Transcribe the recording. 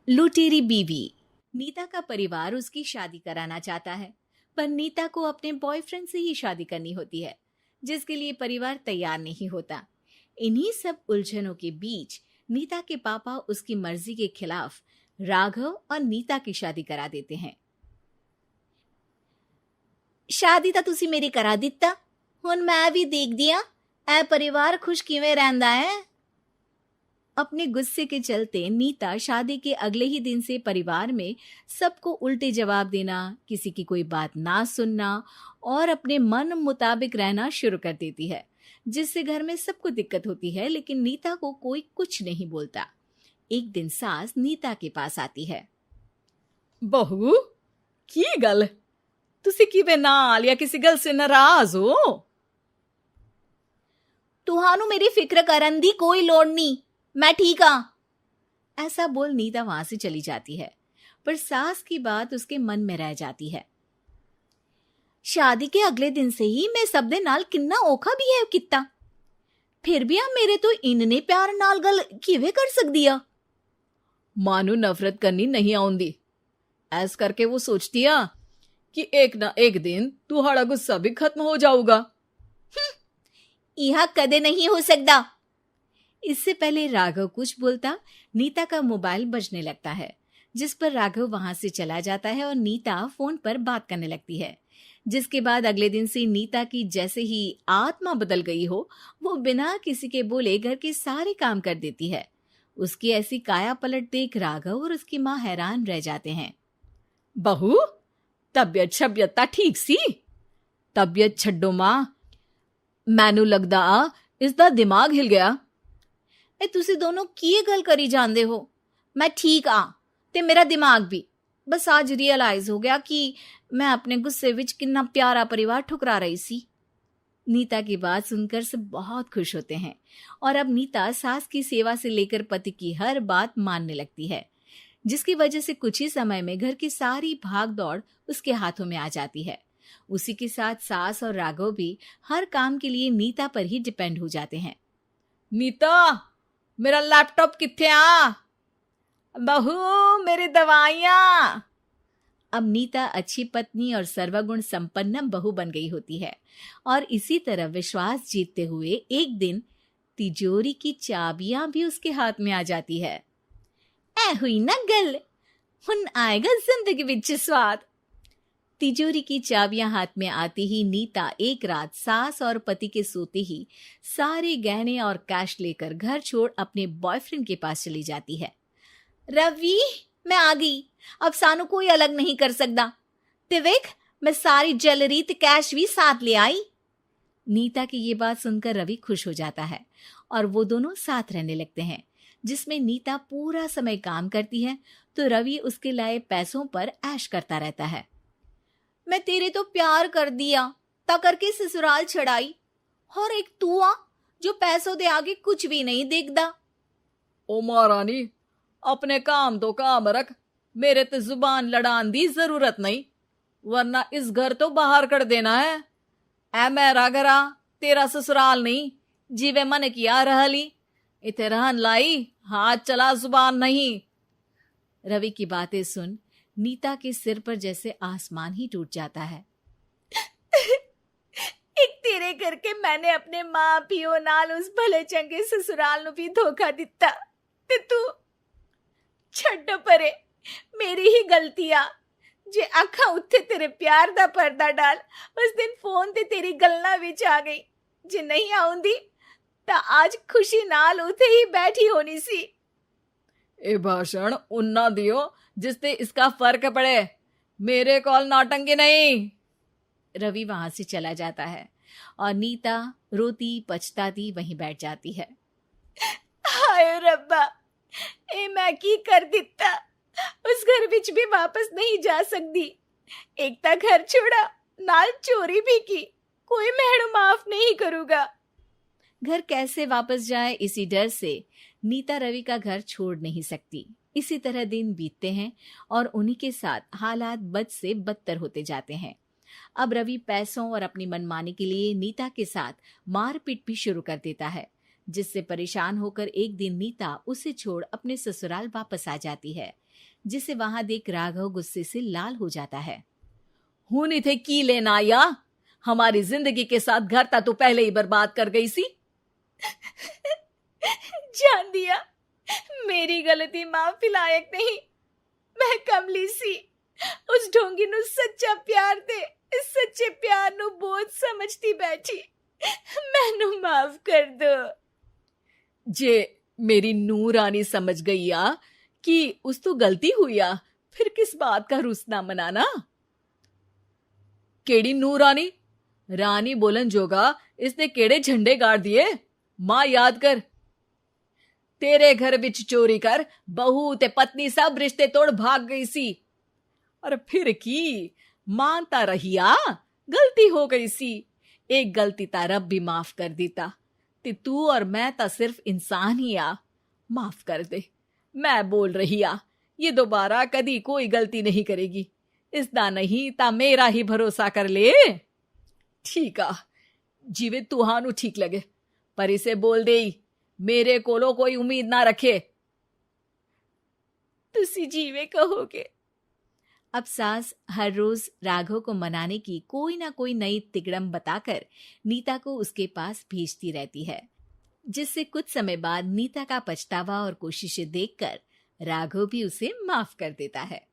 लुटेरी बीवी। नीता का परिवार उसकी शादी कराना चाहता है, पर नीता को अपने बॉयफ्रेंड से ही शादी करनी होती है, जिसके लिए परिवार तैयार नहीं होता। इन्हीं सब उलझनों के बीच नीता के पापा उसकी मर्जी के खिलाफ राघव और नीता की शादी करा देते हैं। शादी ਤਾਂ ਤੁਸੀਂ ਮੇਰੀ ਕਰਾ ਦਿੱਤਾ, ਹੁਣ मैं भी देख दिया ए परिवार खुश किवें रहंदा है। अपने गुस्से के चलते नीता शादी के अगले ही दिन से परिवार में सबको उल्टे जवाब देना, किसी की कोई बात ना सुनना और अपने मन मुताबिक रहना शुरू कर देती है, जिससे घर में सबको दिक्कत होती है, लेकिन नीता को कोई कुछ नहीं बोलता। एक दिन सास नीता के पास आती है। बहू की गल, तुसी किवें नाल या किसी गल से नाराज हो? तुहानू मेरी फिक्र करन दी कोई लोड़ नहीं, मैं ठीक हाँ। ऐसा बोल नीता वहां से चली जाती है, पर सास की बात उसके मन में रह जाती है। शादी के अगले दिन से ही मैं सब दे नाल किन्ना औखा बिहेव किता, फिर भी आ मेरे तो इन्ने प्यार नाल गल किवें कर सकदी आ। मानू नफरत करनी नहीं आउंदी, ऐस करके वो सोचती आ कि एक ना एक दिन तुहाड़ा गुस्सा भी खत्म हो जाऊगा। यह कदे नहीं हो सकता। इससे पहले राघव कुछ बोलता, नीता का मोबाइल बजने लगता है, जिस पर राघव वहां से चला जाता है और नीता फोन पर बात करने लगती है। जिसके बाद अगले दिन से नीता की जैसे ही आत्मा बदल गई हो, वो बिना किसी के बोले घर के सारे काम कर देती है। उसकी ऐसी काया पलट देख राघव और उसकी माँ हैरान रह जाते हैं। बहू तबियत शबियत ता ठीक सी? तबियत छड्डो मां, मैनू लगदा आ इसदा दिमाग हिल गया। ए तुसी दोनों की गल करी जांदे हो? मैं ठीक आ ते मेरा दिमाग भी। बस आज रियलाइज हो गया कि मैं अपने गुस्से विच कितना प्यारा परिवार ठुकरा रही सी। नीता की बात सुनकर सब बहुत खुश होते हैं और अब नीता सास की सेवा से लेकर पति की हर बात मानने लगती है, जिसकी वजह से कुछ ही समय में घर की सारी भाग दौड़ उसके हाथों में आ जाती है। उसी के साथ सास और राघव भी हर काम के लिए नीता पर ही डिपेंड हो जाते हैं। नीता मेरा लैपटॉप किथे आ? बहू मेरी दवाइयां। अब नीता अच्छी पत्नी और सर्वगुण संपन्न बहू बन गई होती है और इसी तरह विश्वास जीतते हुए एक दिन तिजोरी की चाबियां भी उसके हाथ में आ जाती है। ऐ हुई ना गल, हुन आएगा जिंदगी विच स्वाद। तिजोरी की चाबियां हाथ में आती ही नीता एक रात सास और पति के सोते ही सारे गहने और कैश लेकर घर छोड़ अपने बॉयफ्रेंड के पास चली जाती है। रवि मैं आ गई, अब सानू कोई अलग नहीं कर सकता। ते वेख मैं सारी ज्वेलरी ते कैश भी साथ ले आई। नीता की ये बात सुनकर रवि खुश हो जाता है और वो दोनों साथ रहने लगते हैं, जिसमें नीता पूरा समय काम करती है तो रवि उसके लाए पैसों पर ऐश करता रहता है। मैं तेरे तो प्यार कर दिया ता करके ससुराल छड़ाई, और एक तू आ जो पैसों दे आगे कुछ भी नहीं देखदा। ओ महारानी अपने काम तो काम रख, मेरे ते जुबान लड़ान दी जरूरत नहीं, वरना इस घर तो बाहर कर देना है। ऐ मेरा घरा तेरा ससुराल नहीं, जीवे मन किया रहली इथे रहन लाई, हाथ चला जुबान नहीं। रवि की बातें सुन नीता के सिर पर जैसे आसमान ही टूट जाता है। एक तेरे करके मैंने अपने मां पियो नाल उस भले चंगे ससुराल नु भी धोखा दिता ते तू छड्ड परे, मेरी ही गलती आ जे आखा उत्थे तेरे प्यार दा पर्दा डाल उस दिन फोन ते तेरी गल्ला विच आ गई। जे नहीं आउंदी ता आज खुशी नाल उथे ही बैठी होनी सी। ए भाषण उन्ना दियो जिससे इसका फर्क पड़े, मेरे कॉल नौटंकी नहीं। रवि वहां से चला जाता है और नीता रोती पछताती वहीं बैठ जाती है। हाय रब्बा, ए मैं की कर दिता, उस घर विच भी वापस नहीं जा सकती। एक ता घर छोड़ा नाल चोरी भी की, कोई मेहणु माफ नहीं करूंगा। घर कैसे वापस जाए इसी डर से नीता रवि का घर छोड़ नहीं सकती। इसी तरह दिन बीतते हैं और उन्हीं के साथ हालात बद से बदतर होते जाते हैं। अब रवि पैसों और अपनी मनमानी के लिए नीता के साथ मारपीट भी शुरू कर देता है, जिससे परेशान होकर एक दिन नीता उसे छोड़ अपने ससुराल वापस आ जाती है। जिसे वहां देख राघव गुस्से से लाल हो जाता है। हूं इथे की लेना या हमारी जिंदगी के साथ घर ता तू पहले ही बर्बाद कर गई सी। जान दिया, मेरी गलती माफी लायक नहीं। मैं कमली सी उस ढोंगी नु सच्चा प्यार दे इस सच्चे प्यार नु बोझ समझती बैठी। मैनू माफ कर दो। जे मेरी नू रानी समझ गई आ कि उस तो गलती हुई आ, फिर किस बात का रुसना मनाना। केड़ी नू रानी? रानी बोलन जोगा इसने केड़े झंडे गाड़ दिए? मां याद कर, तेरे घर विच चोरी कर बहू ते पत्नी सब रिश्ते तोड़ भाग गई सी। और फिर की मानता रहिया, गलती हो गई सी। एक गलती ता रब भी माफ कर दीता ते तू और मैं ता सिर्फ इंसान ही आ। माफ कर दे, मैं बोल रही आ ये दोबारा कदी कोई गलती नहीं करेगी। इसदा नहीं ता मेरा ही भरोसा कर ले। ठीक आ, जिवे तुहानू ठीक लगे, पर इसे बोल दे मेरे कोलो कोई उम्मीद ना रखे। तुसी जीवे कहोगे। अब सास हर रोज राघव को मनाने की कोई ना कोई नई तिकड़म बताकर नीता को उसके पास भेजती रहती है, जिससे कुछ समय बाद नीता का पछतावा और कोशिशें देखकर राघव भी उसे माफ कर देता है।